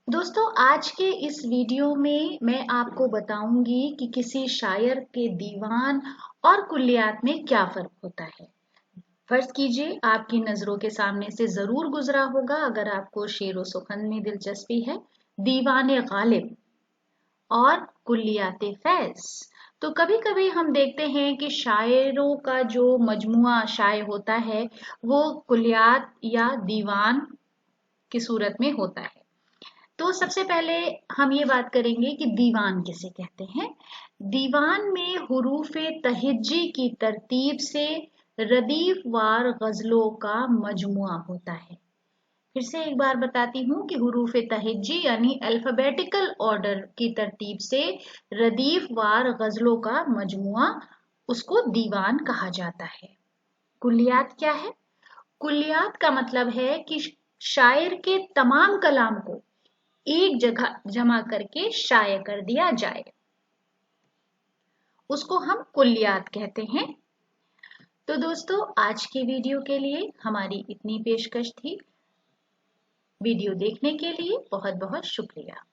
दोस्तों आज के इस वीडियो में मैं आपको बताऊंगी कि किसी शायर के दीवान और कुल्लियात में क्या फर्क होता है। फर्ज कीजिए आपकी नजरों के सामने से जरूर गुजरा होगा, अगर आपको शेर व सुखन में दिलचस्पी है, दीवाने गालिब और कुल्लियात फैज। तो कभी कभी हम देखते हैं कि शायरों का जो मजमुआ शाये होता है वो कुल्लियात या दीवान की सूरत में होता है। तो सबसे पहले हम ये बात करेंगे कि दीवान किसे कहते हैं। दीवान में हुरूफे तहज्जी की तरतीब से रदीफ वार गजलों का मजमुआ होता है। फिर से एक बार बताती हूँ कि हुरूफे तहज्जी यानी अल्फाबेटिकल ऑर्डर की तरतीब से रदीफ वार गजलों का मजमुआ, उसको दीवान कहा जाता है। कुल्लियात क्या है? कुल्लियात का मतलब है कि शायर के तमाम कलाम को एक जगह जमा करके शाये कर दिया जाए, उसको हम कुल्लियात कहते हैं। तो दोस्तों आज के वीडियो के लिए हमारी इतनी पेशकश थी। वीडियो देखने के लिए बहुत बहुत शुक्रिया।